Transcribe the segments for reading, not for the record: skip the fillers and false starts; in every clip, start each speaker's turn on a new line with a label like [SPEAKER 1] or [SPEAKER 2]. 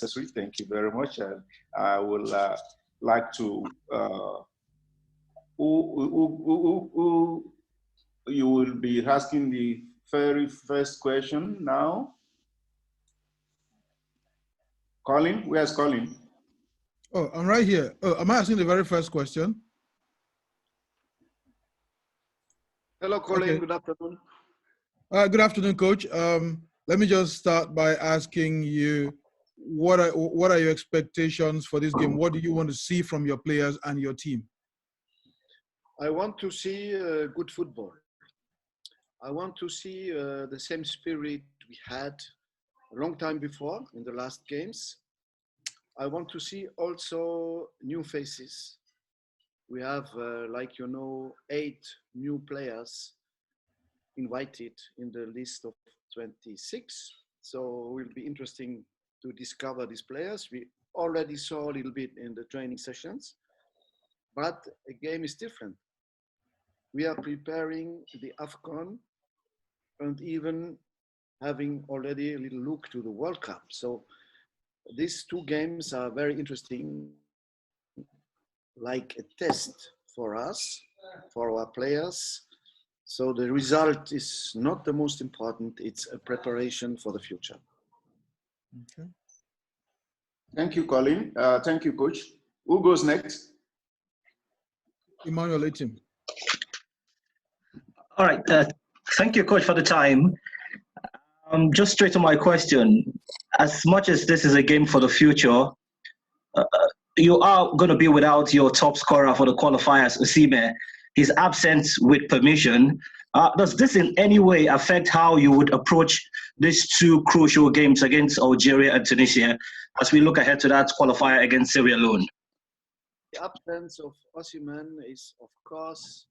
[SPEAKER 1] necessary. Thank you very much. And I will like to, who you will be asking the very first question now? Colin, where's Colin?
[SPEAKER 2] Oh, I'm right here. Oh, am I asking the very first question?
[SPEAKER 3] Hello, Colin.
[SPEAKER 2] Okay.
[SPEAKER 3] Good afternoon.
[SPEAKER 2] Good afternoon, Coach. Let me just start by asking you, what are your expectations for this game? What do you want to see from your players and your team?
[SPEAKER 3] I want to see good football. I want to see the same spirit we had a long time before in the last games. I want to see also new faces. We have, 8 new players invited in the list of 26. So it will be interesting to discover these players. We already saw a little bit in the training sessions, but a game is different. We are preparing the AFCON and even having already a little look to the World Cup. So these 2 games are very interesting, like a test for us, for our players. So the result is not the most important, it's a preparation for the future.
[SPEAKER 2] Okay.
[SPEAKER 1] Thank you, Colin. Thank you, Coach. Who goes next?
[SPEAKER 2] Emmanuel Etim.
[SPEAKER 4] All right. Thank you, Coach, for the time. Just straight to my question. As much as this is a game for the future, you are going to be without your top scorer for the qualifiers, Osimhen. His absence with permission. Does this in any way affect how you would approach these 2 crucial games against Algeria and Tunisia as we look ahead to that qualifier against Sierra Leone?
[SPEAKER 3] The absence of Osimhen is, of course,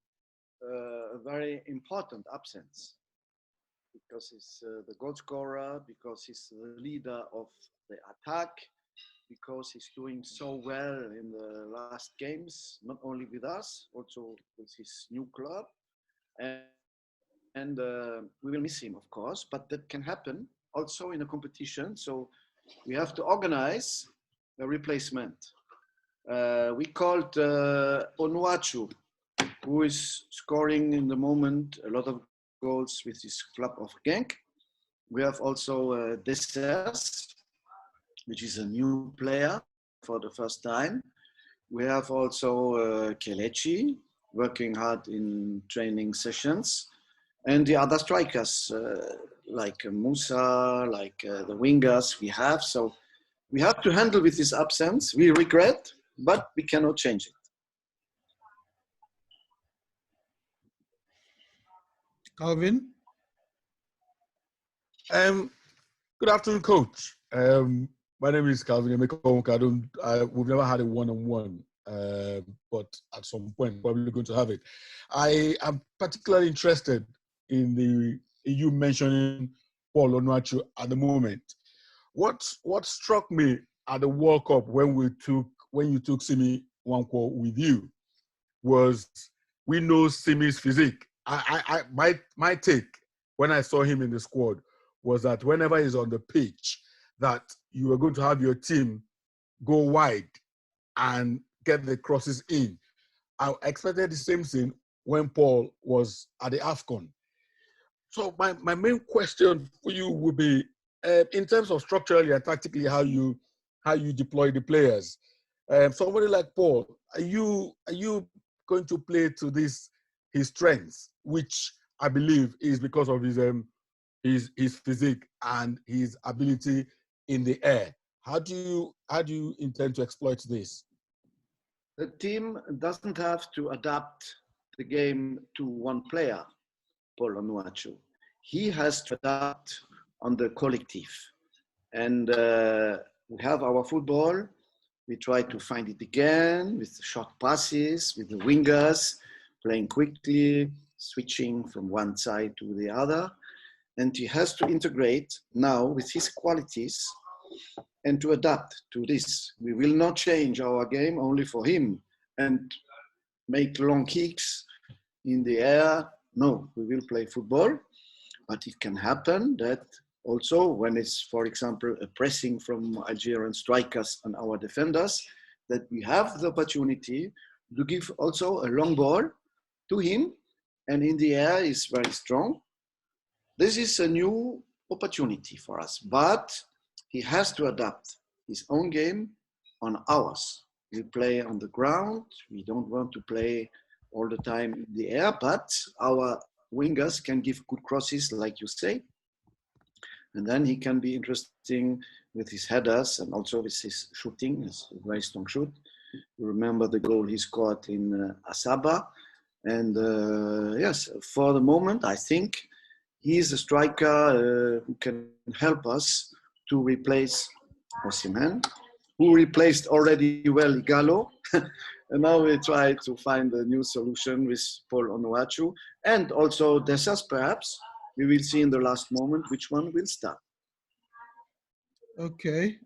[SPEAKER 3] a very important absence because he's the goal scorer, because he's the leader of the attack, because he's doing so well in the last games, not only with us, also with his new club. And we will miss him, of course, but that can happen also in a competition. So we have to organize a replacement. We called Onuachu, who is scoring in the moment a lot of goals with his club of Genk. We have also Dessers, which is a new player for the first time. We have also Kelechi, working hard in training sessions. And the other strikers, like Musa, like the wingers we have. So we have to handle with this absence. We regret, but we cannot change it.
[SPEAKER 2] Calvin?
[SPEAKER 5] Good afternoon, Coach. My name is Calvin Emeka. We've never had a one-on-one, but at some point, probably going to have it. I am particularly interested in you mentioning Paul Onuachu at the moment. What struck me at the World Cup when you took Simi Nwankwo with you was, we know Simi's physique. My take when I saw him in the squad was that whenever he's on the pitch, that you are going to have your team go wide and get the crosses in. I expected the same thing when Paul was at the AFCON. So my main question for you would be, in terms of structurally and tactically, how you deploy the players. Somebody like Paul, are you going to play to his strengths, which I believe is because of his physique and his ability in the air? How do you intend to exploit this?
[SPEAKER 3] The team doesn't have to adapt the game to one player, Paul Onuachu. He has to adapt on the collective. And we have our football. We try to find it again with short passes, with the wingers, playing quickly, switching from one side to the other. And he has to integrate now with his qualities and to adapt to this. We will not change our game only for him and make long kicks in the air. No, we will play football, but it can happen that also when it's, for example, a pressing from Algerian strikers and our defenders, that we have the opportunity to give also a long ball to him, and in the air is very strong. This is a new opportunity for us, but he has to adapt his own game on ours. We play on the ground. We don't want to play all the time in the air, but our wingers can give good crosses, like you say. And then he can be interesting with his headers and also with his shooting. It's a very strong shoot. You remember the goal he scored in Asaba. And yes, for the moment, I think he is a striker who can help us to replace Osimhen, who replaced already well Igalo. And now we try to find a new solution with Paul Onuachu. And also Dessas, perhaps. We will see in the last moment which one will start.
[SPEAKER 2] Okay.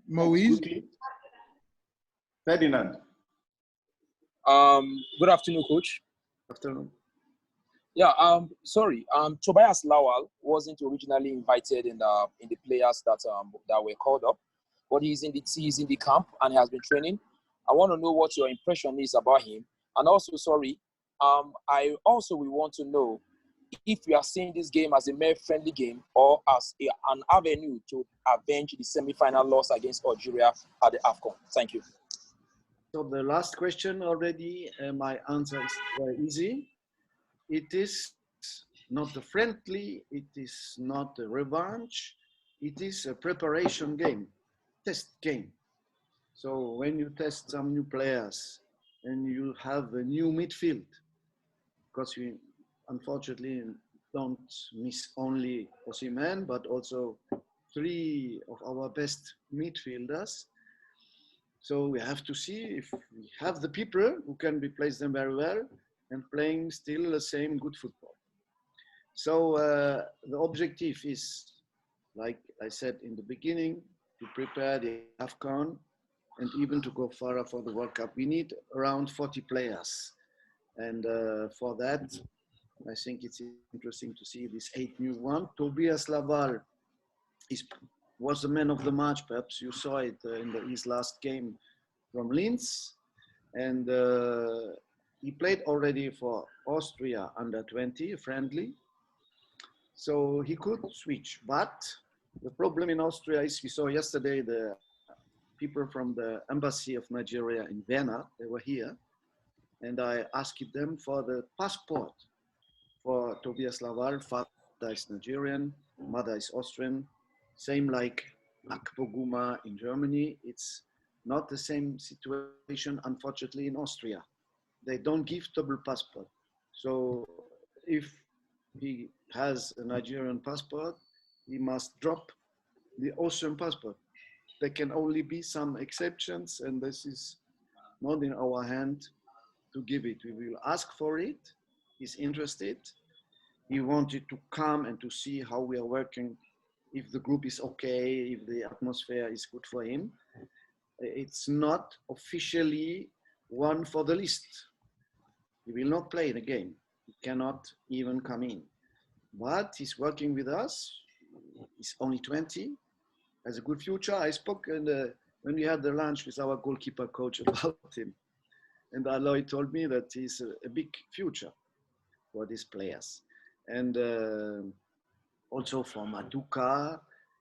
[SPEAKER 2] Moise?
[SPEAKER 1] Ferdinand.
[SPEAKER 6] Good afternoon, Coach.
[SPEAKER 3] Afternoon.
[SPEAKER 6] Yeah, sorry. Tobias Lawal wasn't originally invited in the players that were called up, but he's in the camp and has been training. I want to know what your impression is about him. And also, sorry, I also will want to know if you are seeing this game as a mere friendly game or as an avenue to avenge the semi-final loss against Algeria at the AFCON. Thank you.
[SPEAKER 3] So the last question already, my answer is very easy. It is not a friendly, it is not a revanche, it is a preparation game, test game. So when you test some new players and you have a new midfield, because we unfortunately don't miss only Osimhen, but also 3 of our best midfielders. So we have to see if we have the people who can replace them very well and playing still the same good football. So the objective is, like I said in the beginning, to prepare the AFCON and even to go further for the World Cup. We need around 40 players. And for that, I think it's interesting to see these 8 new ones. Tobias Laval was the man of the match. Perhaps you saw it in his last game from Linz. And he played already for Austria under 20, friendly. So he could switch. But the problem in Austria is, we saw yesterday the people from the embassy of Nigeria in Vienna, they were here. And I asked them for the passport for Tobias Laval. Father is Nigerian, mother is Austrian. Same like Akpoguma in Germany. It's not the same situation, unfortunately, in Austria. They don't give double passport. So if he has a Nigerian passport, he must drop the Austrian passport. There can only be some exceptions, and this is not in our hand to give it. We will ask for it. He's interested. He wanted to come and to see how we are working, if the group is okay, if the atmosphere is good for him. It's not officially one for the list. He will not play the game. He cannot even come in. But he's working with us. He's only 20. Has a good future. I spoke when we had the lunch with our goalkeeper coach about him. And Aloy told me that he's a big future for these players. And also for Maduka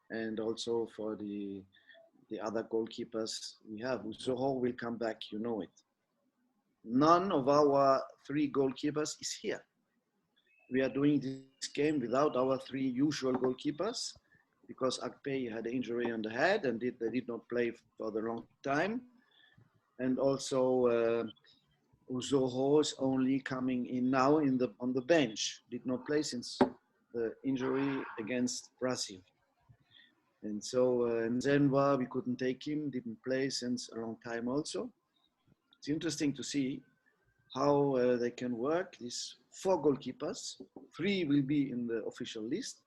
[SPEAKER 3] and also for the other goalkeepers we have. Zoho will come back, you know it. None of our 3 goalkeepers is here. We are doing this game without our 3 usual goalkeepers because Akpey had an injury on the head and they did not play for the long time. And also Zoho is only coming in now on the bench. Did not play since the injury against Brazil. And so Nzenwa, we couldn't take him, didn't play since a long time also. It's interesting to see how they can work. These 4 goalkeepers, 3 will be in the official list,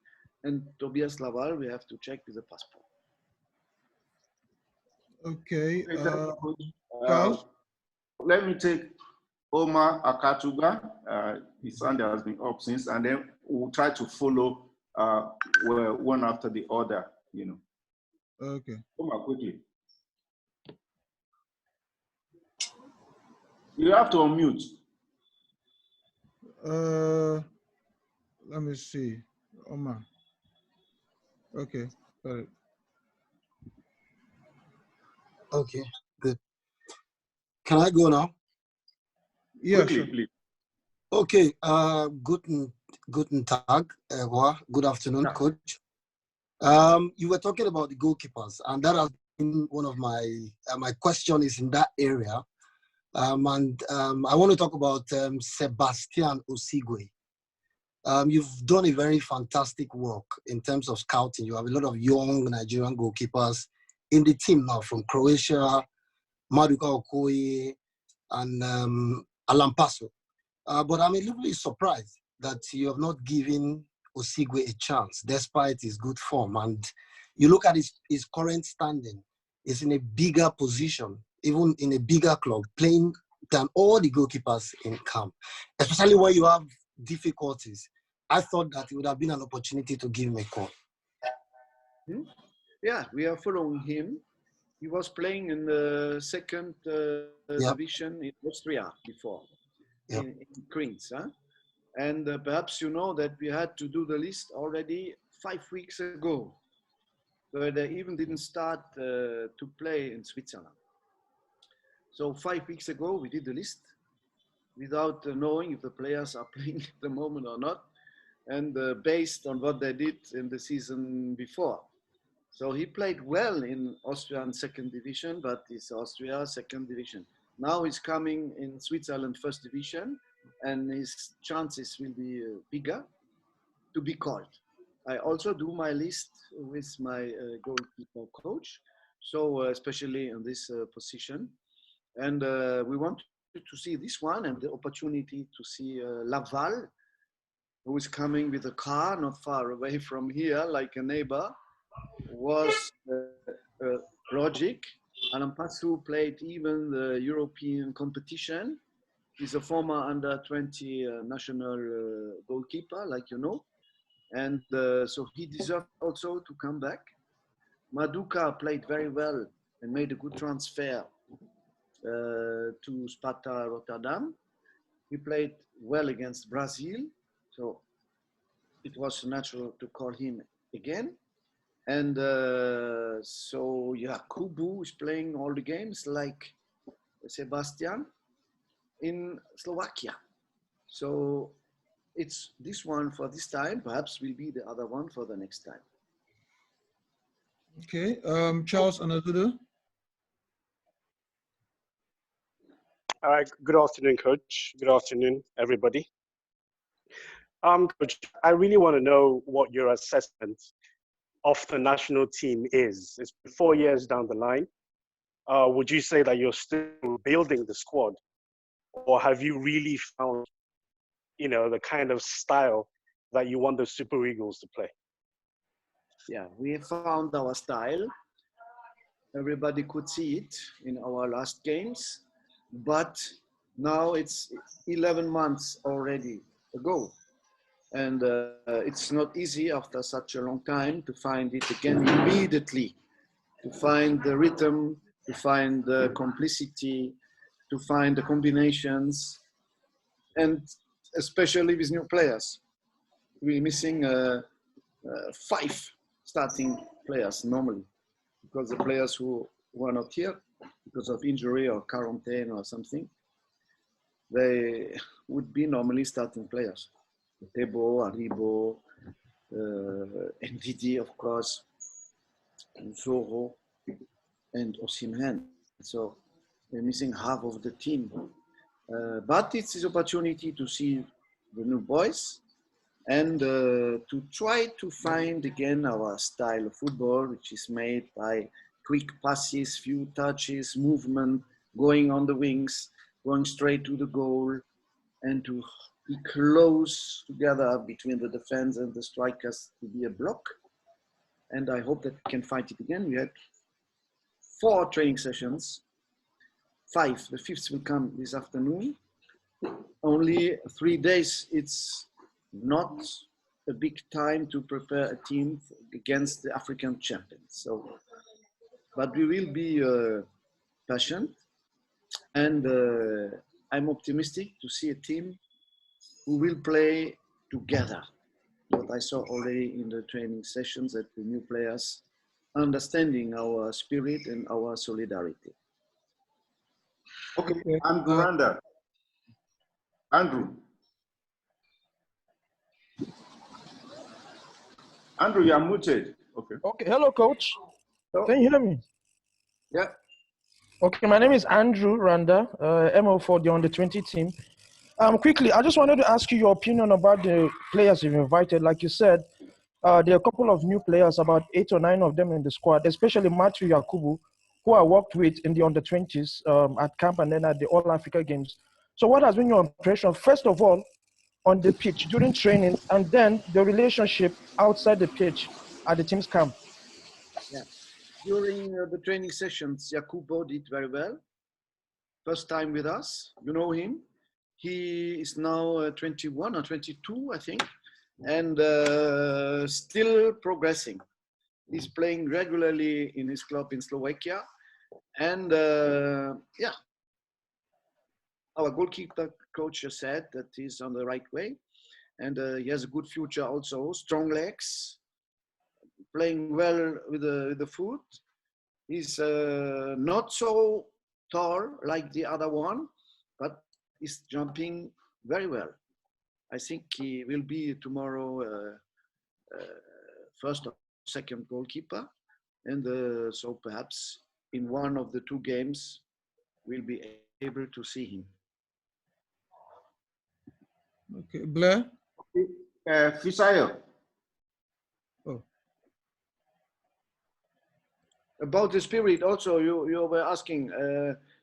[SPEAKER 3] and Tobias Laval, we have to check with the passport.
[SPEAKER 2] Okay.
[SPEAKER 1] Charles? Let me take Omar Akatuga. His hand has been up since, and then we'll try to follow were one after the other, you know.
[SPEAKER 2] Okay.
[SPEAKER 1] Come on, quickly. You have to unmute.
[SPEAKER 2] Let me see. Omar. Okay, got it.
[SPEAKER 7] Okay, good. Can I go now?
[SPEAKER 2] Yeah,
[SPEAKER 1] Quickly,
[SPEAKER 2] sure.
[SPEAKER 1] please.
[SPEAKER 7] Okay, guten Tag, good afternoon,
[SPEAKER 1] Yeah.
[SPEAKER 7] coach. You were talking about the goalkeepers, and that has been one of my question is in that area. I want to talk about Sebastian Osigwe. You've done a very fantastic work in terms of scouting. You have a lot of young Nigerian goalkeepers in the team now from Croatia, Maduka Okoye, and Alan Paso. But I'm a little bit surprised that you have not given Osigwe a chance, despite his good form. And you look at his current standing, he's in a bigger position, even in a bigger club, playing than all the goalkeepers in camp, especially when you have difficulties. I thought that it would have been an opportunity to give him a call.
[SPEAKER 3] Yeah, we are following him. He was playing in the second division in Austria before, in Queens. Huh? And perhaps you know that we had to do the list already 5 weeks ago. So they even didn't start to play in Switzerland. So 5 weeks ago, we did the list without knowing if the players are playing at the moment or not, and based on what they did in the season before. So he played well in Austrian second division, but it's Austria second division. Now he's coming in Switzerland first division, and his chances will be bigger to be called. I also do my list with my goalkeeper coach, so especially in this position. And we want to see this one and the opportunity to see Laval, who is coming with a car not far away from here, like a neighbor, was logic. Alan Pasu played even the European competition. He's a former under-20 national goalkeeper, like you know. And so he deserved also to come back. Maduka played very well and made a good transfer to Sparta Rotterdam. He played well against Brazil, so it was natural to call him again. And so, yeah, Kubu is playing all the games like Sebastian in Slovakia. So it's this one for this time, perhaps will be the other one for the next time.
[SPEAKER 2] Okay, Charles Anadudu.
[SPEAKER 8] Good afternoon, Coach. Good afternoon, everybody. Coach, I really want to know what your assessment of the national team is. It's 4 years down the line. Would you say that you're still building the squad, or have you really found, you know, the kind of style that you want the Super Eagles to play?
[SPEAKER 3] Yeah, we found our style. Everybody could see it in our last games, but now it's 11 months already ago. And it's not easy after such a long time to find it again immediately, to find the rhythm, to find the complicity, to find the combinations, and especially with new players. We're missing 5 starting players normally, because the players who are not here because of injury or quarantine or something, they would be normally starting players. Tebo, Aribo, NDD, of course, and Zoro, and Osimhen. So we're missing half of the team. But it's his opportunity to see the new boys and to try to find again our style of football, which is made by quick passes, few touches, movement, going on the wings, going straight to the goal, and to be close together between the defense and the strikers to be a block. And I hope that we can fight it again. We had 4 training sessions, 5. The 5th will come this afternoon. Only 3 days. It's not a big time to prepare a team against the African champions. So, but we will be patient, and I'm optimistic to see a team who will play together. What I saw already in the training sessions, that the new players understanding our spirit and our solidarity.
[SPEAKER 1] Okay, Andrew Randa. Andrew. Andrew, you are muted. Okay.
[SPEAKER 9] Okay. Hello, coach.
[SPEAKER 3] So,
[SPEAKER 9] Can you hear me?
[SPEAKER 3] yeah.
[SPEAKER 9] Okay. My name is Andrew Randa, MO for the under-20 team. Quickly, I just wanted to ask you your opinion about the players you've invited. Like you said, there are a couple of new players, about 8 or 9 of them in the squad, especially Matthew Yakubu, who I worked with in the under-20s at camp and then at the All-Africa Games. So what has been your impression, first of all, on the pitch during training, and then the relationship outside the pitch at the team's camp?
[SPEAKER 3] Yeah. During the training sessions, Yakubo did very well. First time with us, you know him. He is now 21 or 22, I think, and still progressing. He's playing regularly in his club in Slovakia. And yeah, our goalkeeper coach said that he's on the right way. And he has a good future also, strong legs, playing well with the foot. He's not so tall like the other one, but he's jumping very well. I think he will be tomorrow first or second goalkeeper. And so perhaps in one of the 2 games, we'll be able to see him.
[SPEAKER 2] Okay, Blair?
[SPEAKER 1] Fisayo.
[SPEAKER 2] Oh.
[SPEAKER 3] About the spirit also, you were asking,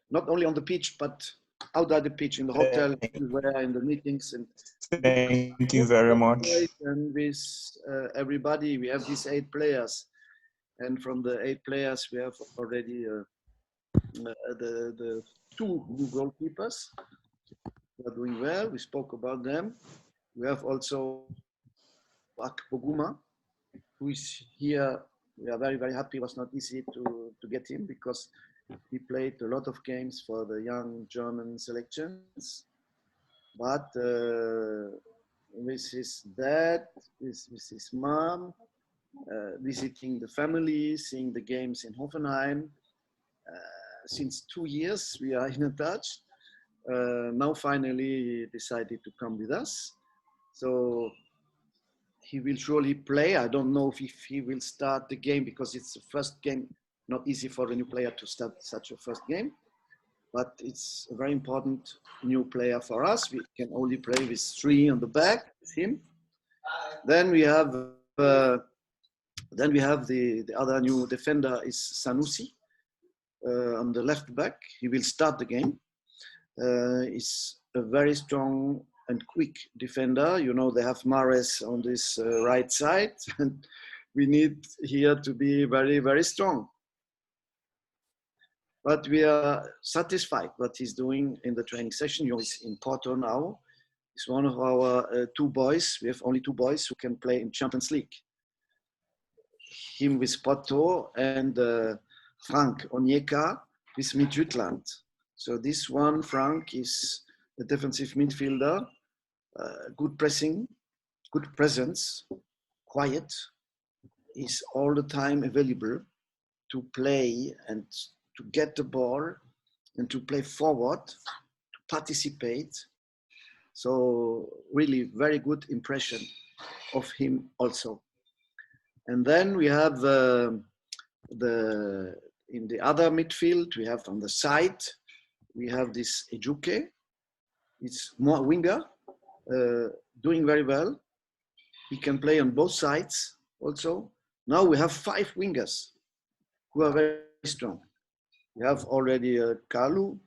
[SPEAKER 3] not only on the pitch, but outside the pitch, in the hotel, everywhere, in the meetings. And
[SPEAKER 10] thank you very much.
[SPEAKER 3] And with everybody, we have these 8 players. And from the 8 players, we have already the 2 new goalkeepers. They are doing well. We spoke about them. We have also Akpoguma, who is here. We are very, very happy. It was not easy to get him because he played a lot of games for the young German selections. But with his dad, with his mom, visiting the family, seeing the games in Hoffenheim. Since 2 years, we are in touch. Now finally he decided to come with us. So he will surely play. I don't know if he will start the game because it's the first game, not easy for a new player to start such a first game. But it's a very important new player for us. We can only play with 3 on the back with him. Then we have the other new defender is Sanusi on the left back. He will start the game. He's a very strong and quick defender. You know, they have Mahrez on this right side, and we need here to be very, very strong. But we are satisfied what he's doing in the training session. You know, he's in Porto now. He's one of our 2 boys. We have only 2 boys who can play in Champions League. Him with Porto and Frank Onyeka with Midfield. So this one, Frank, is a defensive midfielder, good pressing, good presence, quiet. He's all the time available to play and to get the ball and to play forward, to participate. So really very good impression of him also. And then we have in the other midfield, we have on the side, we have this Ejuke. It's more winger, doing very well. He can play on both sides also. Now we have 5 wingers who are very strong. We have already Kalu,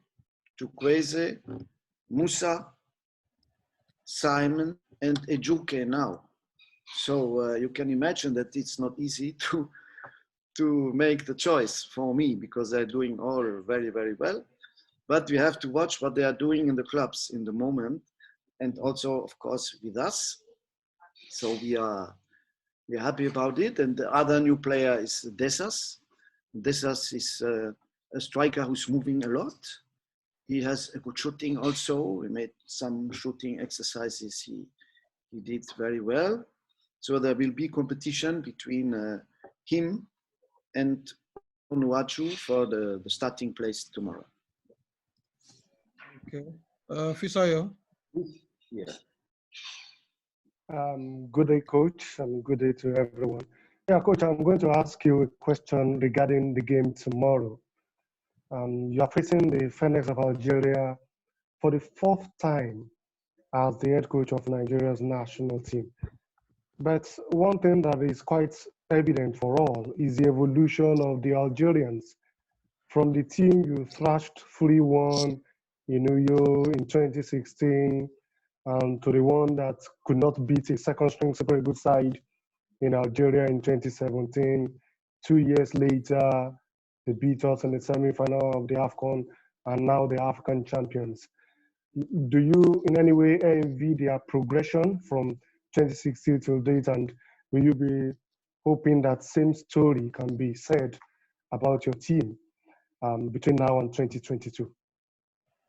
[SPEAKER 3] Chukwueze, Musa, Simon, and Ejuke now. So you can imagine that it's not easy to make the choice for me because they're doing all very, very well. But we have to watch what they are doing in the clubs in the moment, and also, of course, with us. So we're happy about it. And the other new player is Dessas. Dessas is a striker who's moving a lot. He has a good shooting also. We made some shooting exercises. He did very well. So there will be competition between him and Onuachu for the starting place tomorrow.
[SPEAKER 2] Okay. Fisayo?
[SPEAKER 3] Yeah.
[SPEAKER 11] Good day, coach, and good day to everyone. Yeah, coach, I'm going to ask you a question regarding the game tomorrow. You are facing the Friendlies of Algeria for the fourth time as the head coach of Nigeria's national team. But one thing that is quite evident for all is the evolution of the Algerians from the team you thrashed 3-1 in Uyo in 2016 to the one that could not beat a second-string Super Eagles side in Algeria in 2017. 2 years later, they beat us in the semi-final of the AFCON and now the African champions. Do you in any way envy their progression from 2016 till date, and will you be hoping that same story can be said about your team between now and 2022?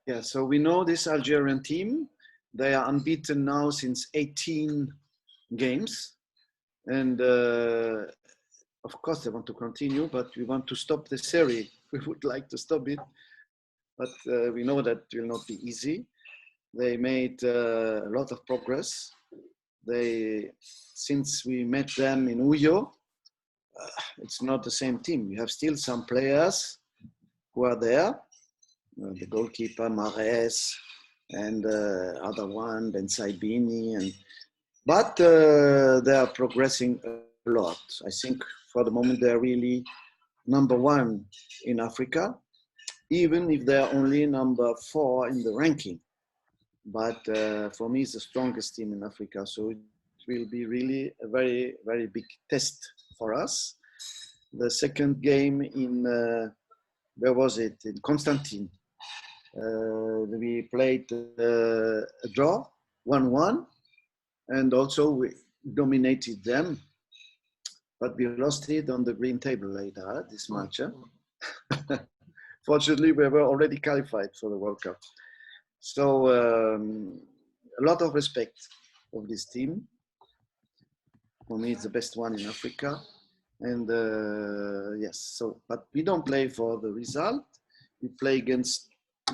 [SPEAKER 3] Yeah, so we know this Algerian team. They are unbeaten now since 18 games. And of course they want to continue, but we want to stop the series. We would like to stop it, but we know that will not be easy. They made a lot of progress. Since we met them in Uyo, it's not the same team. We have still some players who are there, the goalkeeper, Mares, and other one, Ben Saibini, but they are progressing a lot. I think for the moment they're really number one in Africa, even if they're only number 4 in the ranking. But for me, it's the strongest team in Africa. So it will be really a very, very big test for us. The second game in, where was it? In Constantine. We played a draw, 1-1. And also we dominated them. But we lost it on the green table later, this match. Fortunately, we were already qualified for the World Cup. So a lot of respect of this team. For me, it's the best one in Africa. And yes, so, but we don't play for the result. We play against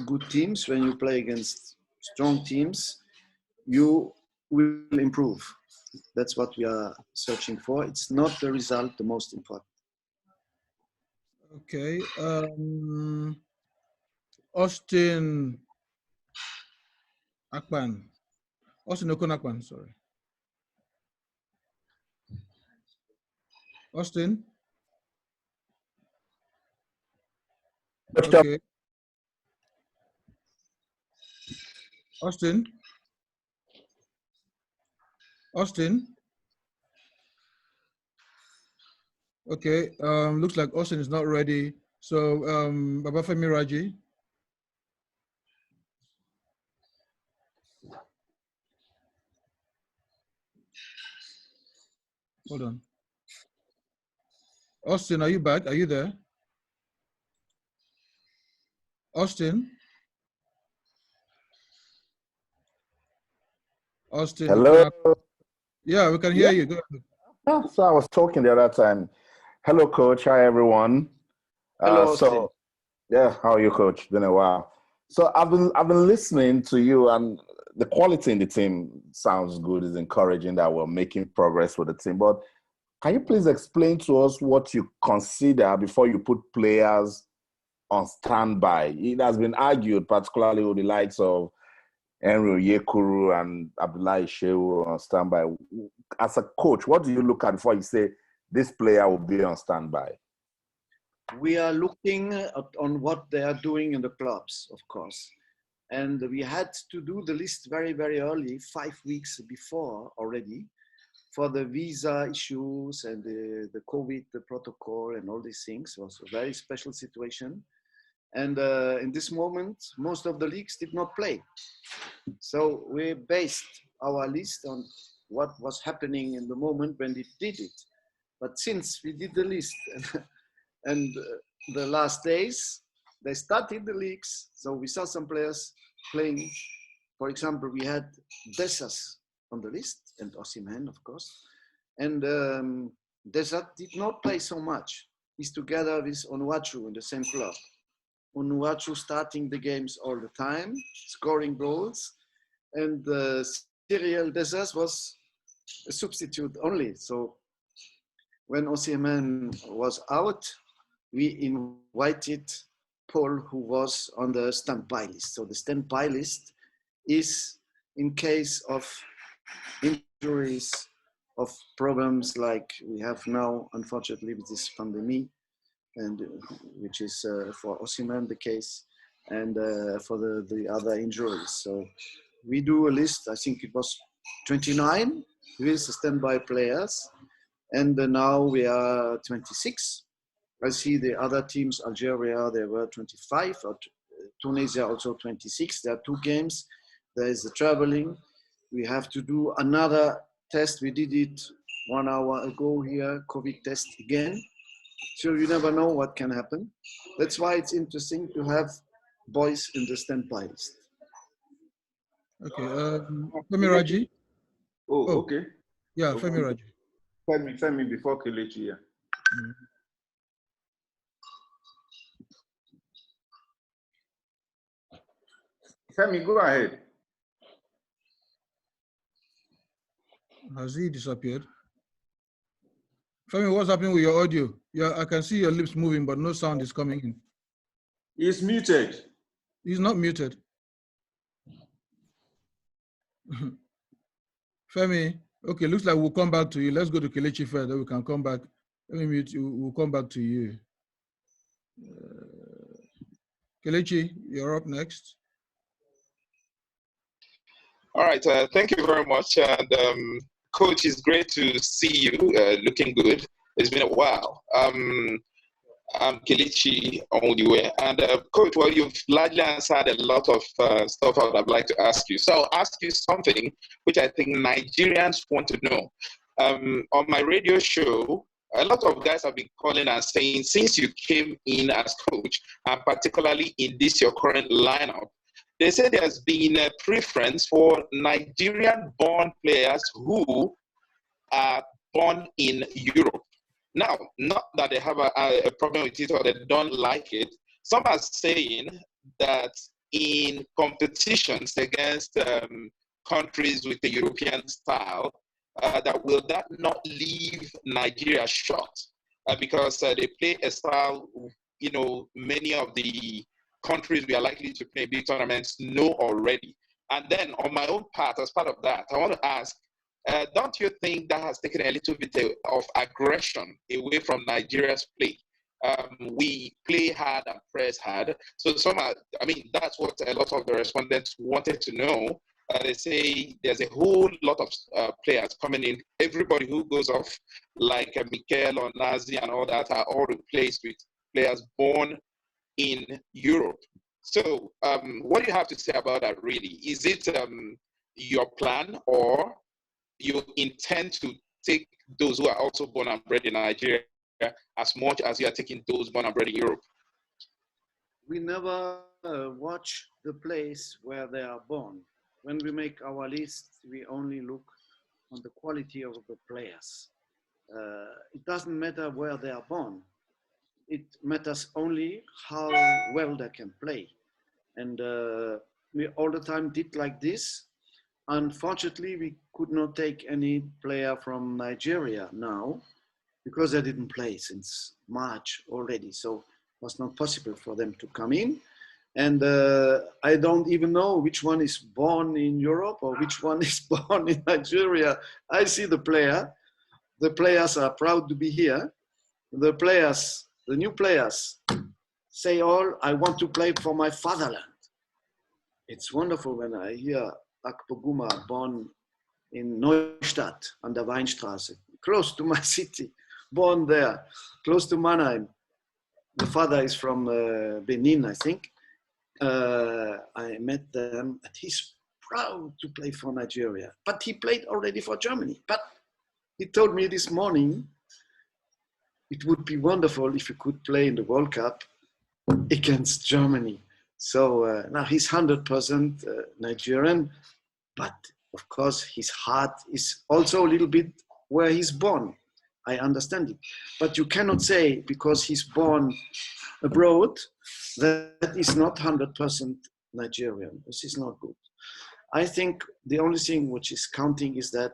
[SPEAKER 3] good teams. When you play against strong teams, you will improve. That's what we are searching for. It's not the result the most important.
[SPEAKER 2] Okay. Austin Akpan. Austin Okon-Akpan, sorry. Austin? Okay. Austin? Austin? Okay, looks like Austin is not ready. So, Babafemi Raji. Hold on. Austin, are you back? Are you there? Austin? Austin?
[SPEAKER 12] Hello?
[SPEAKER 2] Yeah, we can hear you. Go ahead.
[SPEAKER 12] So I was talking the other time. Hello, coach. Hi, everyone.
[SPEAKER 3] Hello, Austin.
[SPEAKER 12] So, yeah, how are you, coach? Been a while. So I've been listening to you, and the quality in the team sounds good. It's encouraging that we're making progress with the team. But can you please explain to us what you consider before you put players on standby? It has been argued, particularly with the likes of Henry Yekuru and Abdullahi Shehu on standby. As a coach, what do you look at before you say this player will be on standby?
[SPEAKER 3] We are looking on what they are doing in the clubs, of course. And we had to do the list very, very early, 5 weeks before already, for the visa issues and the COVID protocol and all these things. It was a very special situation. And in this moment, most of the leagues did not play. So we based our list on what was happening in the moment when we did it. But since we did the list and the last days, they started the leagues. So we saw some players playing. For example, we had Dessas on the list and Osimhen, of course. And Dessas did not play so much. He's together with Onuachu in the same club. Onuachu starting the games all the time, scoring goals. And Cyril Dessas was a substitute only. So when Osimhen was out, we invited Paul, who was on the standby list. So the standby list is in case of injuries, of problems like we have now, unfortunately, with this pandemic, and which is for Osimhen the case, and for the other injuries. So we do a list, I think it was 29 with standby players, and now we are 26. I see the other teams, Algeria, they were 25, or Tunisia also 26. There are 2 games. There is the traveling. We have to do another test. We did it 1 hour ago here, COVID test again. So you never know what can happen. That's why it's interesting to have boys in the standby list.
[SPEAKER 2] Okay, Femi Raji.
[SPEAKER 1] Oh, okay.
[SPEAKER 2] Yeah, Femi Raji.
[SPEAKER 1] Femi before Kelechi, yeah. Femi, go ahead.
[SPEAKER 2] Has he disappeared? Femi, what's happening with your audio? Yeah, I can see your lips moving, but no sound is coming in.
[SPEAKER 1] He's muted.
[SPEAKER 2] He's not muted. Femi, okay, looks like we'll come back to you. Let's go to Kelechi first, then we can come back. Let me mute you. We'll come back to you. Kelechi, you're up next.
[SPEAKER 13] All right, thank you very much. And Coach, it's great to see you looking good. It's been a while. I'm Kelechi Onwudiwe. And Coach, well, you've largely answered a lot of stuff I would have liked to ask you. So I'll ask you something which I think Nigerians want to know. On my radio show, a lot of guys have been calling and saying, since you came in as coach, and particularly in this your current lineup, they say there's been a preference for Nigerian-born players who are born in Europe. Now, not that they have a problem with it or they don't like it. Some are saying that in competitions against countries with the European style, will that not leave Nigeria short? Because they play a style, you know, many of the countries we are likely to play big tournaments know already. And then on my own part, as part of that, I want to ask, don't you think that has taken a little bit of aggression away from Nigeria's play? We play hard and press hard. So that's what a lot of the respondents wanted to know. They say there's a whole lot of players coming in. Everybody who goes off, like Mikel or Nazi and all that, are all replaced with players born in Europe. So what do you have to say about that, really? Is it your plan, or you intend to take those who are also born and bred in Nigeria as much as you are taking those born and bred in Europe?
[SPEAKER 3] We never watch the place where they are born. When we make our list, we only look on the quality of the players. It doesn't matter where they are born. It matters only how well they can play. And we all the time did like this. Unfortunately, we could not take any player from Nigeria now because they didn't play since March already. So it was not possible for them to come in. And I don't even know which one is born in Europe or which one is born in Nigeria. I see the player. The players are proud to be here. The players, the new players, say all, I want to play for my fatherland. It's wonderful when I hear Akpoguma, born in Neustadt on the Weinstraße, close to my city, born there, close to Mannheim. The father is from Benin, I think. I met them at his proud to play for Nigeria. But he played already for Germany. But he told me this morning, it would be wonderful if he could play in the World Cup against Germany. So now he's 100% Nigerian, but of course his heart is also a little bit where he's born. I understand it. But you cannot say because he's born abroad that he's not 100% Nigerian. This is not good. I think the only thing which is counting is that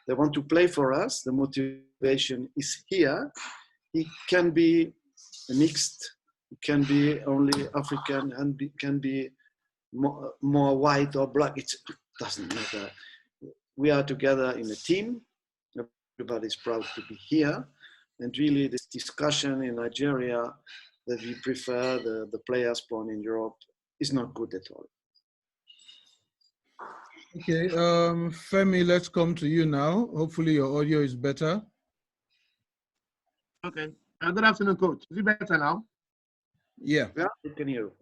[SPEAKER 3] they want to play for us. The motivation is here. It can be mixed. It can be only African and it can be more white or black. It doesn't matter. We are together in a team. Everybody's proud to be here. And really this discussion in Nigeria that we prefer the players born in Europe is not good at all.
[SPEAKER 2] Okay, Femi, let's come to you now. Hopefully your audio is better.
[SPEAKER 14] Okay. Good afternoon, Coach. Is it better now?
[SPEAKER 2] Yeah.
[SPEAKER 3] Yeah, we can hear you.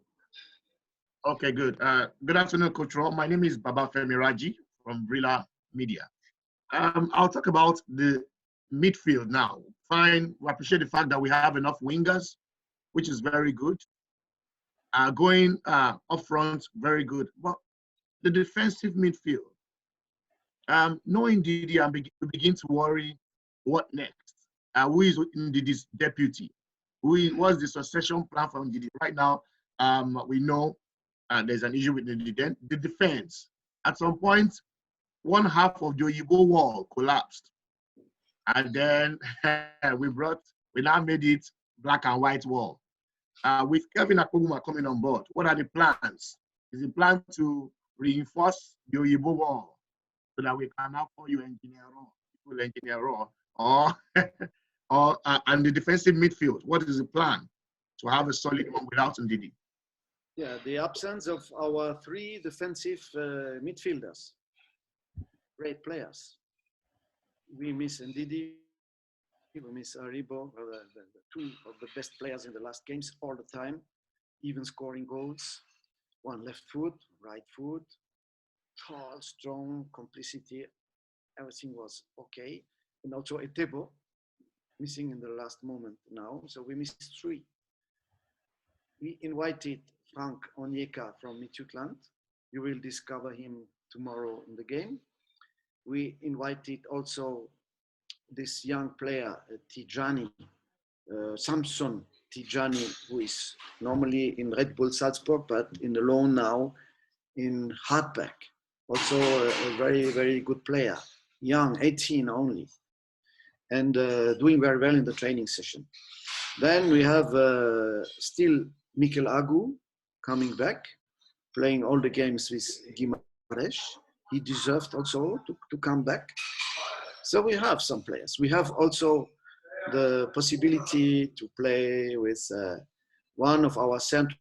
[SPEAKER 14] Okay, good. Good afternoon, Coach Rohr. My name is Baba Femi Raji from Brilla Media. I'll talk about the midfield now. Fine, we appreciate the fact that we have enough wingers, which is very good. Going up front, very good. But the defensive midfield, knowing Didi, I begin to worry what next. Who is Didi's deputy? What's the succession plan for Didi? Right now, we know there's an issue with the defense. At some point, one half of the Oyibo wall collapsed. And then we now made it black and white wall. With Kevin Akpoguma coming on board, what are the plans? Is the plan to reinforce the Oyibo wall so that we can now call you Engineer Rohr, or and the defensive midfield? What is the plan to have a solid one without Ndidi?
[SPEAKER 3] Yeah, the absence of our three defensive midfielders, great players. We miss Ndidi, we miss Aribo, the two of the best players in the last games all the time, even scoring goals. One left foot, right foot, tall, strong, complicity, everything was okay. And also Etebo, missing in the last moment now, so we missed three. We invited Frank Onyeka from Midfield. You will discover him tomorrow in the game. We invited also this young player, Tijani, Samson Tijani, who is normally in Red Bull Salzburg, but in the loan now in Hartberg. Also a very, very good player, young, 18 only, and doing very well in the training session. Then we have still Mikel Agu coming back, playing all the games with Guimarães. He deserved also to come back. So we have some players. We have also the possibility to play with one of our central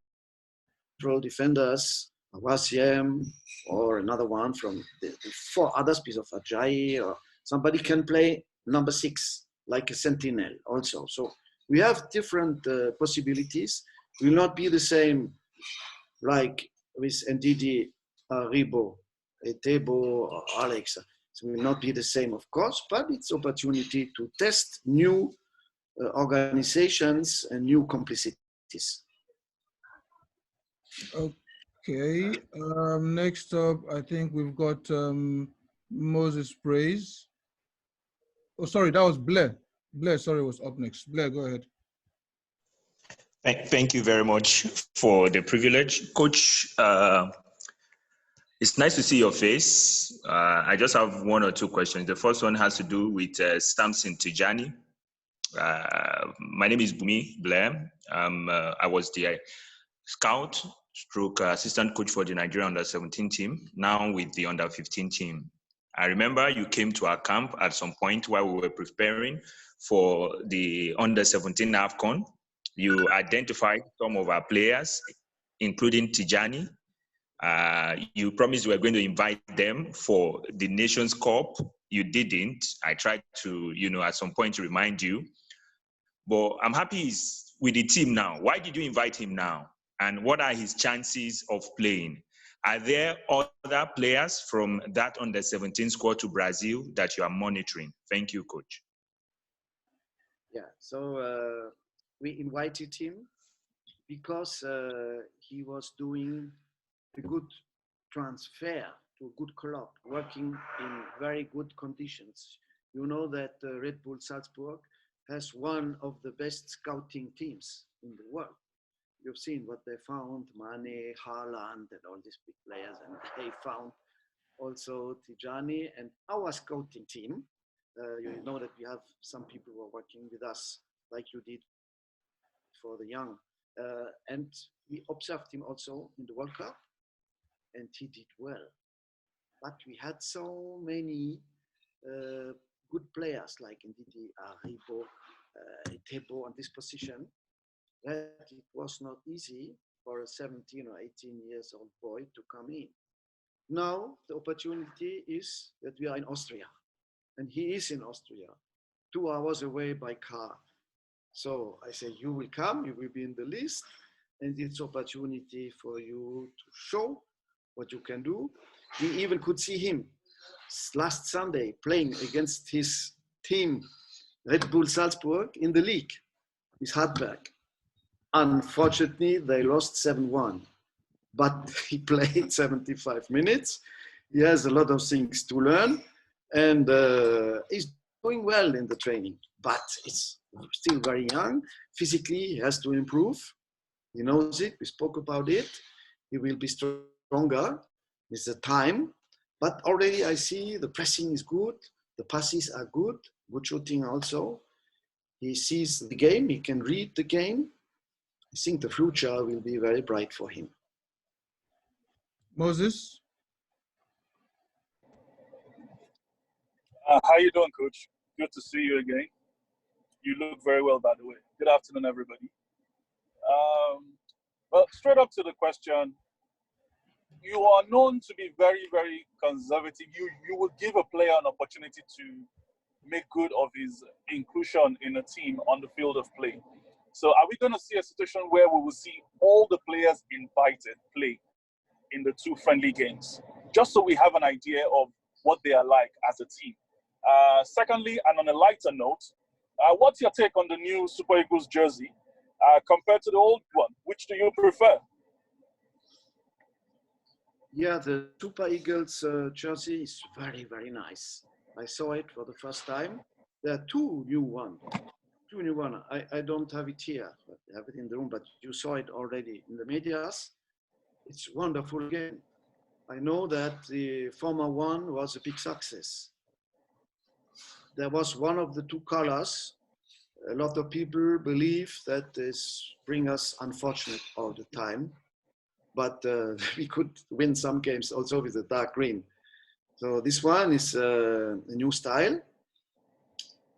[SPEAKER 3] defenders, Wasiem, or another one from the four others, piece of Ajayi, or somebody can play number 6, like a sentinel also. So we have different possibilities. Will not be the same like with Ndidi, Ribo, Etebo, or Alex. So will not be the same, of course, but it's opportunity to test new organizations and new complicities.
[SPEAKER 2] Okay. Next up, I think we've got Moses Praise. Oh, sorry, that was Blair. Blair, sorry, was up next. Blair, go ahead.
[SPEAKER 10] Thank you very much for the privilege. Coach, it's nice to see your face. I just have one or two questions. The first one has to do with Samson Tijani. My name is Bumi Blair. I was the scout stroke assistant coach for the Nigeria under-17 team, now with the under-15 team. I remember you came to our camp at some point while we were preparing for the under-17 AFCON. You identified some of our players, including Tijani. You promised you were going to invite them for the Nations Cup. You didn't. I tried to, at some point to remind you. But I'm happy he's with the team now. Why did you invite him now? And what are his chances of playing? Are there other players from that under-17 squad to Brazil that you are monitoring? Thank you, Coach.
[SPEAKER 3] Yeah, so we invited him because he was doing a good transfer to a good club, working in very good conditions. You know that Red Bull Salzburg has one of the best scouting teams in the world. You've seen what they found, Mane, Haaland, and all these big players, and they found also Tijani and our scouting team. You know that we have some people who are working with us, like you did for the young. And we observed him also in the World Cup, and he did well. But we had so many good players like Ndidi, Aribo, Etebo on this position, that it was not easy for a 17 or 18 years old boy to come in. Now the opportunity is that we are in Austria, and he is in Austria, 2 hours away by car. So I say, you will come, you will be in the list, and it's opportunity for you to show what you can do. We even could see him last Sunday playing against his team, Red Bull Salzburg, in the league, with Hartberg. Unfortunately, they lost 7-1, but he played 75 minutes. He has a lot of things to learn, and he's doing well in the training, but it's still very young. Physically, he has to improve. He knows it. We spoke about it. He will be stronger with the time, but already I see the pressing is good. The passes are good shooting also. He sees the game. He can read the game. I think the future will be very bright for him.
[SPEAKER 2] Moses?
[SPEAKER 15] How you doing, Coach? Good to see you again. You look very well, by the way. Good afternoon, everybody. Well, straight up to the question, you are known to be very, very conservative. You would give a player an opportunity to make good of his inclusion in a team on the field of play. So are we going to see a situation where we will see all the players invited play in the 2 friendly games, just so we have an idea of what they are like as a team? Secondly, and on a lighter note, what's your take on the new Super Eagles jersey compared to the old one? Which do you prefer?
[SPEAKER 3] Yeah, the Super Eagles jersey is very, very nice. I saw it for the first time. There are 2 new ones. 2 new ones. I don't have it here. I have it in the room, but you saw it already in the medias. It's wonderful again. I know that the former one was a big success. There was one of the 2 colors. A lot of people believe that this brings us unfortunate all the time, but we could win some games also with the dark green. So this one is a new style,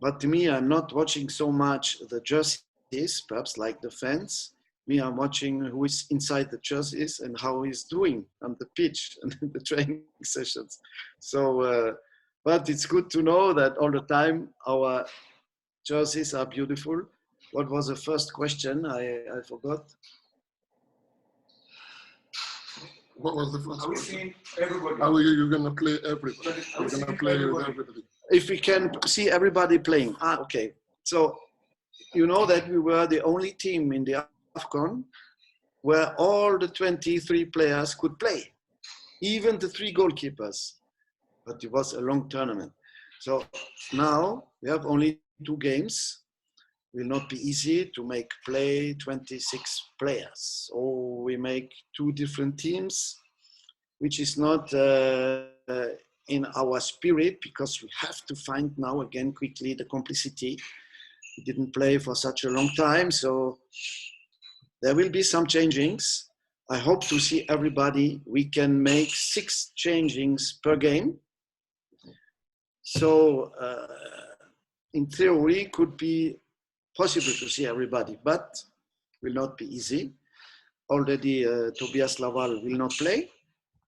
[SPEAKER 3] but to me, I'm not watching so much the jerseys, perhaps like the fans. Me, I'm watching who is inside the jerseys and how he's doing on the pitch and in the training sessions. So, but it's good to know that all the time our jerseys are beautiful. What was the first question? I forgot.
[SPEAKER 16] What was the first question? How are you going to play everybody? You're going to play with everybody.
[SPEAKER 3] If we can see everybody playing. Okay. So, you know that we were the only team in the AFCON where all the 23 players could play, even the 3 goalkeepers. But it was a long tournament. So now we have only 2 games. It will not be easy to make play 26 players. Or we make 2 different teams, which is not in our spirit, because we have to find now again quickly the complicity. We didn't play for such a long time, so there will be some changings. I hope to see everybody. We can make 6 changings per game. So in theory, could be possible to see everybody, but will not be easy. Already Tobias Laval will not play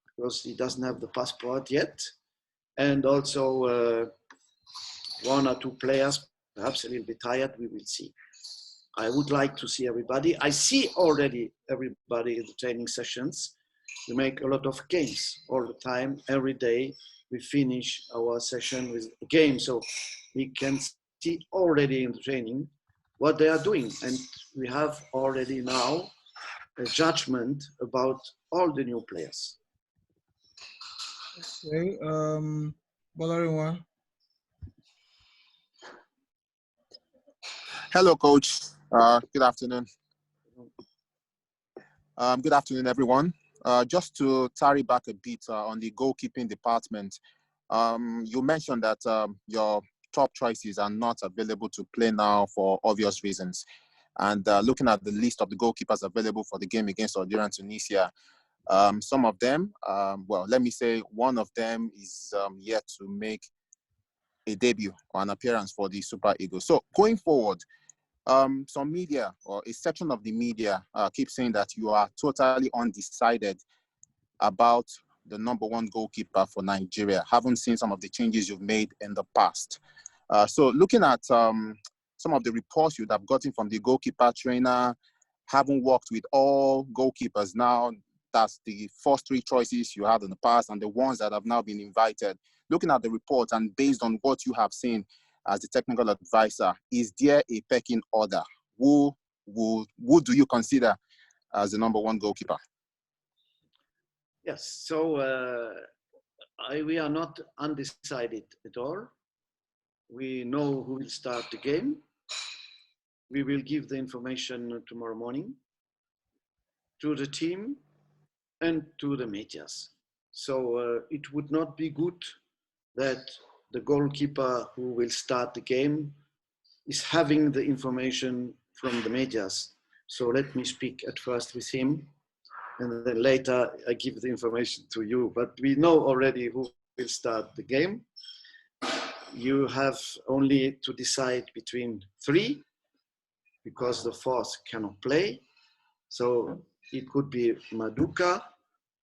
[SPEAKER 3] because he doesn't have the passport yet. And also 1 or 2 players, perhaps a little bit tired, we will see. I would like to see everybody. I see already everybody in the training sessions. We make a lot of games all the time, every day. We finish our session with a game. So we can see already in the training what they are doing. And we have already now a judgment about all the new players.
[SPEAKER 2] Okay, Bolarinwa.
[SPEAKER 17] Hello, Coach. Good afternoon. Good afternoon, everyone. Just to tarry back a bit on the goalkeeping department, you mentioned that your top choices are not available to play now for obvious reasons. And looking at the list of the goalkeepers available for the game against Algeria and Tunisia, some of them, well, let me say one of them is yet to make a debut or an appearance for the Super Eagles. So going forward, some media or a section of the media keep saying that you are totally undecided about the number one goalkeeper for Nigeria. Haven't seen some of the changes you've made in the past. So looking at some of the reports you'd have gotten from the goalkeeper trainer, haven't worked with all goalkeepers now. That's the first three choices you had in the past and the ones that have now been invited. Looking at the report and based on what you have seen as the technical advisor, is there a pecking order? Who do you consider as the number one goalkeeper?
[SPEAKER 3] Yes, so we are not undecided at all. We know who will start the game. We will give the information tomorrow morning to the team and to the medias. So it would not be good that the goalkeeper who will start the game is having the information from the medias. So let me speak at first with him, and then later I give the information to you. But we know already who will start the game. You have only to decide between three, because the fourth cannot play. So it could be Maduka,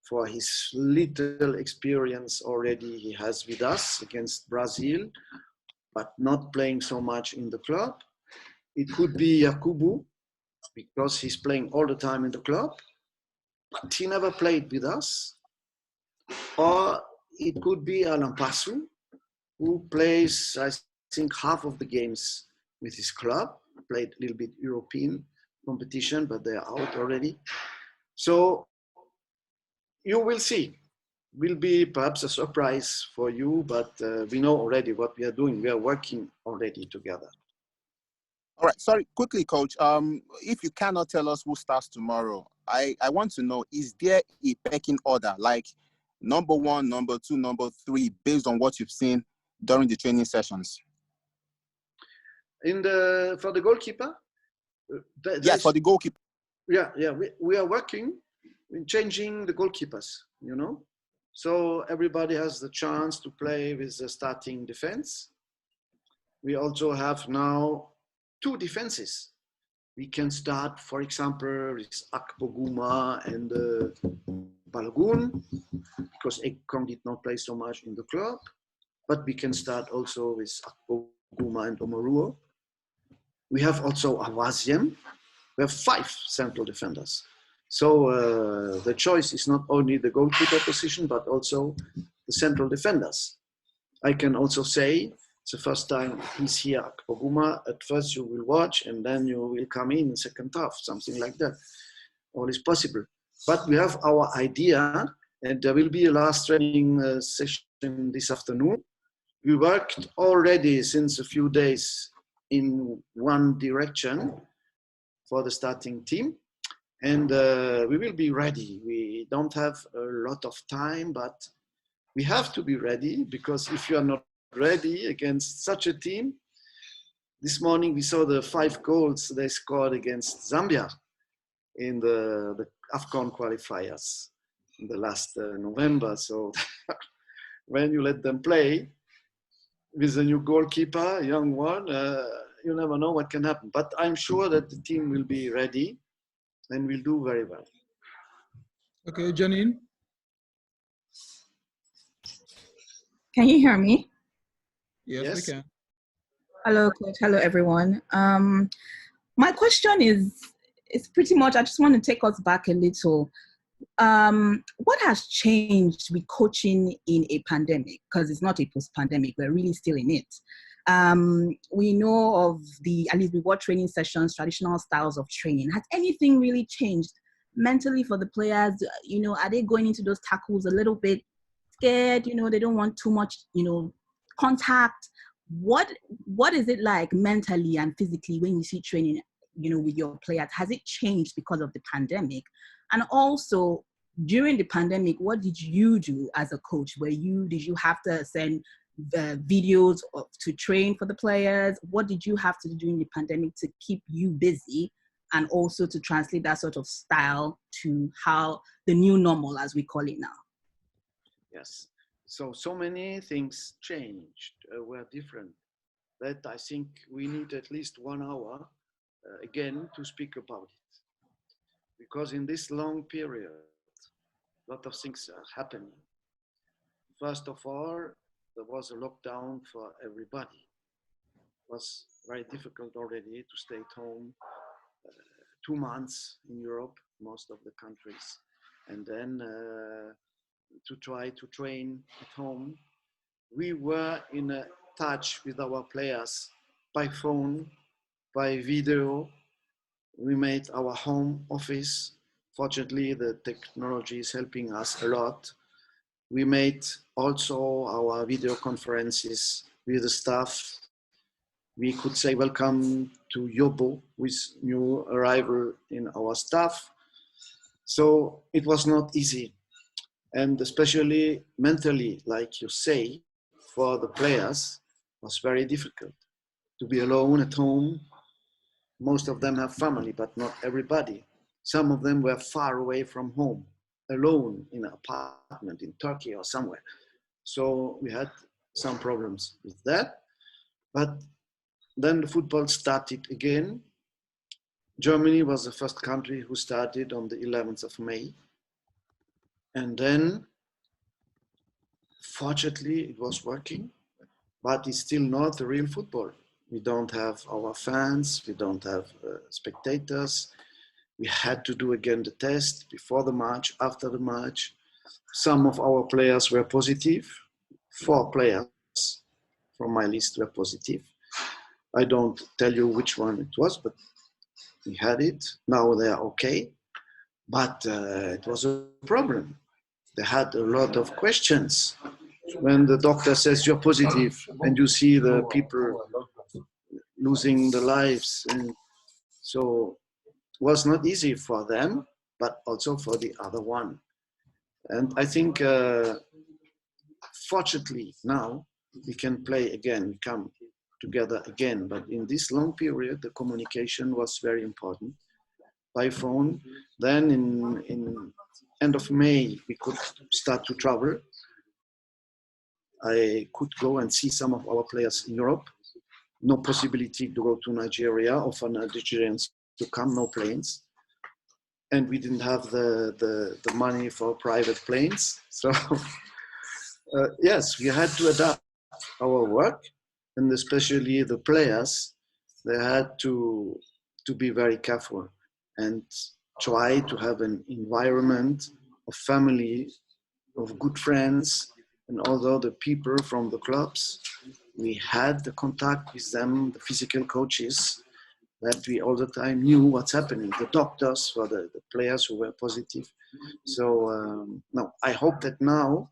[SPEAKER 3] for his little experience already he has with us against Brazil, but not playing so much in the club. It could be Yakubu, because he's playing all the time in the club, but he never played with us. Or it could be Alan Pasu, who plays, I think, half of the games with his club, played a little bit European competition, but they are out already. So you will see. Will be perhaps a surprise for you, but we know already what we are doing. We are working already together.
[SPEAKER 17] All right, sorry, quickly, Coach. If you cannot tell us who starts tomorrow, I want to know, is there a pecking order, like number one, number two, number three, based on what you've seen during the training sessions?
[SPEAKER 3] For the goalkeeper?
[SPEAKER 17] Yes, for the goalkeeper.
[SPEAKER 3] Yeah, we are working in changing the goalkeepers, you know. So everybody has the chance to play with the starting defense. We also have now two defenses. We can start, for example, with Akpoguma and Balogun, because Ekong did not play so much in the club. But we can start also with Akpoguma and Omoruo. We have also Awaziem. We have 5 central defenders. So the choice is not only the goalkeeper position, but also the central defenders. I can also say, it's the first time he's here, Akpoguma. At first you will watch and then you will come in second half, something like that. All is possible. But we have our idea, and there will be a last training session this afternoon. We worked already since a few days in one direction for the starting team. And we will be ready. We don't have a lot of time, but we have to be ready, because if you are not ready against such a team, this morning we saw the 5 goals they scored against Zambia in the AFCON qualifiers in the last November. So when you let them play with a new goalkeeper, a young one, you never know what can happen. But I'm sure that the team will be ready and will do very well.
[SPEAKER 2] Okay, Janine?
[SPEAKER 18] Can you hear me?
[SPEAKER 2] Yes, we can.
[SPEAKER 18] Hello, Coach. Hello, everyone. My question is pretty much, I just want to take us back a little. what has changed with coaching in a pandemic? Because it's not a post-pandemic, we're really still in it. We know of at least we watch training sessions, traditional styles of training. Has anything really changed mentally for the players? Are they going into those tackles a little bit scared? They don't want too much, contact. What is it like mentally and physically when you see training, with your players? Has it changed because of the pandemic? And also, during the pandemic, what did you do as a coach? Did you have to send videos to train for the players? What did you have to do during the pandemic to keep you busy and also to translate that sort of style to how the new normal, as we call it now?
[SPEAKER 3] Yes. So many things changed, were different. That I think we need at least 1 hour again to speak about it. Because in this long period, a lot of things are happening. First of all, there was a lockdown for everybody. It was very difficult already to stay at home 2 months in Europe, most of the countries, and then to try to train at home. We were in a touch with our players by phone, by video. We made our home office. Fortunately, the technology is helping us a lot. We made also our video conferences with the staff. We could say welcome to Yobo with new arrival in our staff. So it was not easy. And especially mentally, like you say, for the players, was very difficult to be alone at home. Most of them have family, but not everybody. Some of them were far away from home, alone in an apartment in Turkey or somewhere. So we had some problems with that. But then the football started again. Germany was the first country who started on the 11th of May. And then, fortunately, it was working, but it's still not the real football. We don't have our fans, we don't have spectators. We had to do again the test before the match, after the match. Some of our players were positive. 4 players from my list were positive. I don't tell you which one it was, but we had it. Now they are okay. But it was a problem. They had a lot of questions. When the doctor says you're positive and you see the people losing their lives. And so it was not easy for them, but also for the other one. And I think, fortunately, now we can play again, we come together again. But in this long period, the communication was very important by phone. Then in end of May, we could start to travel. I could go and see some of our players in Europe. No possibility to go to Nigeria or for Nigerians to come, no planes. And we didn't have the money for private planes. So yes, we had to adapt our work, and especially the players, they had to be very careful and try to have an environment of family, of good friends, and although the people from the clubs, we had the contact with them, the physical coaches, that we all the time knew what's happening, the doctors for the players who were positive. So no, I hope that now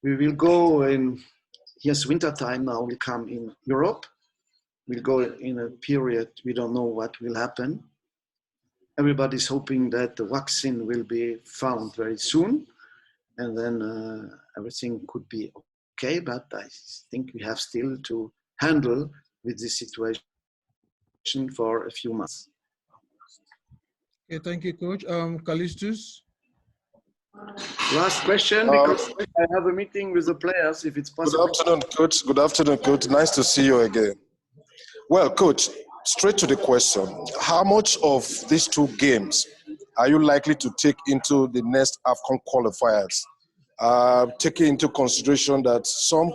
[SPEAKER 3] we will go in, yes, winter time now will come in Europe. We'll go in a period, we don't know what will happen. Everybody's hoping that the vaccine will be found very soon, and then everything could be okay, but I think we have still to handle with this situation for a few months.
[SPEAKER 2] Okay, thank you, Coach. Callistus?
[SPEAKER 3] Last question, because I have a meeting with the players, if it's possible.
[SPEAKER 16] Good afternoon, Coach. Good afternoon, Coach. Nice to see you again. Well, Coach, straight to the question. How much of these 2 games are you likely to take into the next AFCON qualifiers? Taking into consideration that some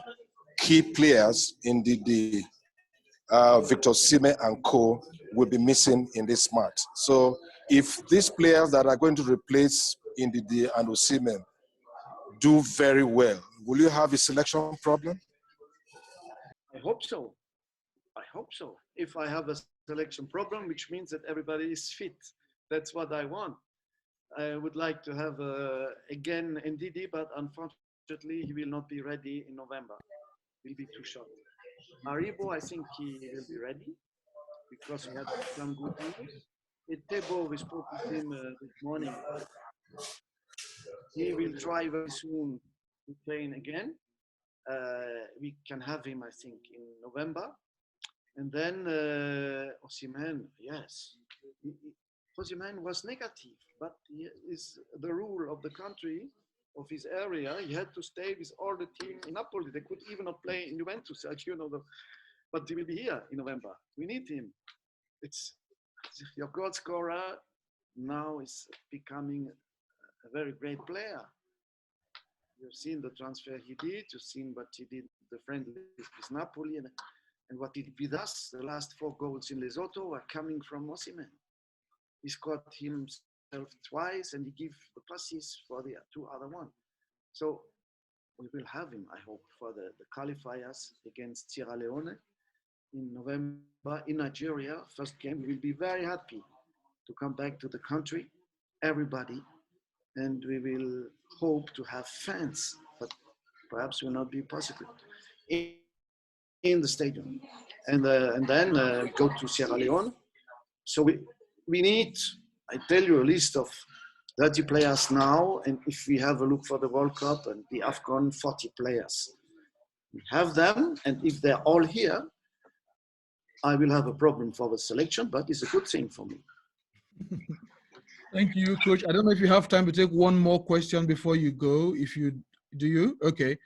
[SPEAKER 16] key players in Victor Sime and co will be missing in this match. So if these players that are going to replace Ndidi and Osimhen do very well, will you have a selection problem?
[SPEAKER 3] I hope so. I hope so. If I have a selection problem, which means that everybody is fit, that's what I want. I would like to have again Ndidi, but unfortunately he will not be ready in November. Will be too short. Aribo, I think he will be ready because he had some good news. Etebo, we spoke with him this morning. He will try very soon to train again. We can have him, I think, in November. And then Osimhen, yes. Osimhen was negative, but he is the rule of the country, of his area. He had to stay with all the team in Napoli. They could even not play in Juventus, as you know. But he will be here in November. We need him. It's your goal scorer now is becoming a very great player. You've seen the transfer he did. You've seen what he did, the friendly with Napoli, and what he did with us. The last 4 goals in Lesotho were coming from Osimhen. He scored himself twice, and he gave the passes for the 2 other ones. So we will have him, I hope, for the qualifiers against Sierra Leone in November in Nigeria. First game, we will be very happy to come back to the country, everybody, and we will hope to have fans, but perhaps will not be possible in the stadium. And then go to Sierra Leone. So we need, I tell you, a list of 30 players now, and if we have a look for the World Cup and the AFCON, 40 players. We have them, and if they're all here, I will have a problem for the selection, but it's a good thing for me.
[SPEAKER 2] Thank you, Coach. I don't know if you have time to take one more question before you go. If you do, okay.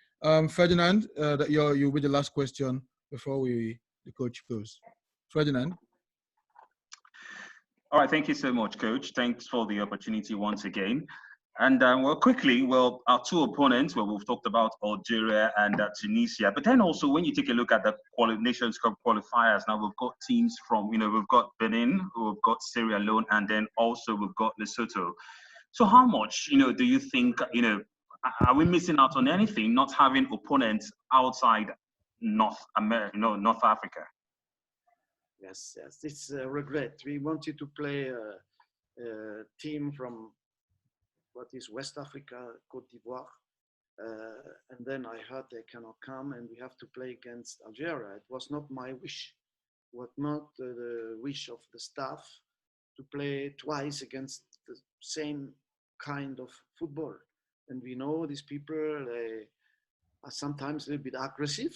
[SPEAKER 2] Ferdinand, you'll be the last question before the coach goes. Ferdinand.
[SPEAKER 19] All right, thank you so much, Coach. Thanks for the opportunity once again. And quickly, our 2 opponents, we've talked about Algeria and Tunisia. But then also, when you take a look at the Nations Cup qualifiers, now we've got teams from, we've got Benin, we've got Sierra Leone, and then also we've got Lesotho. So how much, do you think, are we missing out on anything, not having opponents outside North America, North Africa?
[SPEAKER 3] Yes, it's a regret. We wanted to play a team from what is West Africa, Côte d'Ivoire. And then I heard they cannot come and we have to play against Algeria. It was not my wish. It was not the wish of the staff to play twice against the same kind of football. And we know these people, they are sometimes a little bit aggressive.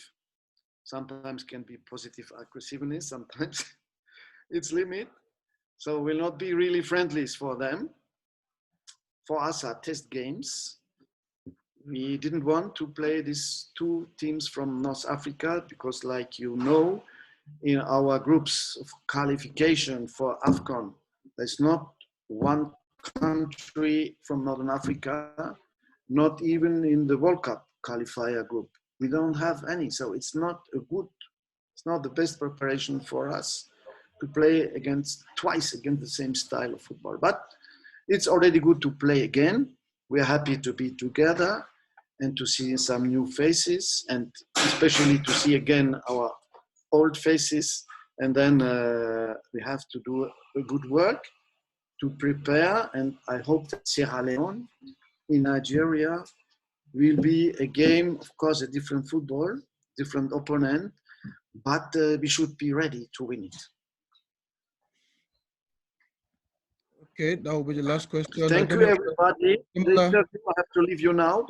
[SPEAKER 3] Sometimes can be positive aggressiveness. Sometimes it's limit. So will not be really friendlies for them. For us are test games. We didn't want to play these 2 teams from North Africa because, like you know, in our groups of qualification for AFCON, there's not one country from Northern Africa, not even in the World Cup qualifier group. We don't have any, so it's not the best preparation for us to play twice against the same style of football. But it's already good to play again. We're happy to be together and to see some new faces, and especially to see again our old faces. And then we have to do a good work to prepare. And I hope that Sierra Leone in Nigeria will be a game, of course, a different football, different opponent, but we should be ready to win it.
[SPEAKER 2] Okay, that will be the last question.
[SPEAKER 3] Thank you, everybody. I have to leave you now.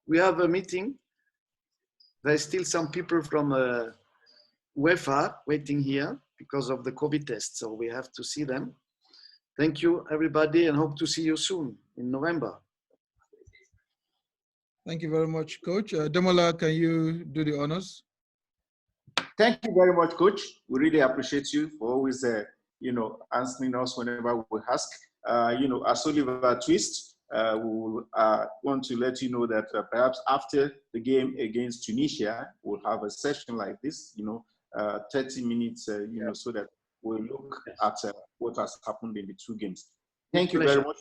[SPEAKER 3] We have a meeting. There's still some people from UEFA waiting here because of the COVID test, so we have to see them. Thank you, everybody, and hope to see you soon in November.
[SPEAKER 2] Thank you very much, Coach. Demola, can you do the honors?
[SPEAKER 1] Thank you very much, Coach. We really appreciate you for always, answering us whenever we ask. As Oliver Twist, we want to let you know that perhaps after the game against Tunisia, we'll have a session like this, 30 minutes, so that we'll look at what has happened in the 2 games. Thank you very much.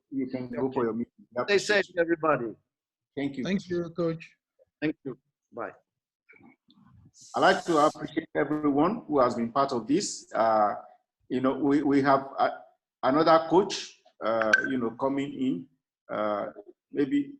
[SPEAKER 1] You can go for your meeting.
[SPEAKER 3] Stay safe, everybody.
[SPEAKER 1] Thank you.
[SPEAKER 2] Thank you, Coach.
[SPEAKER 3] Thank you. Bye.
[SPEAKER 1] I'd like to appreciate everyone who has been part of this. You know, we have another coach, you know, coming in. Maybe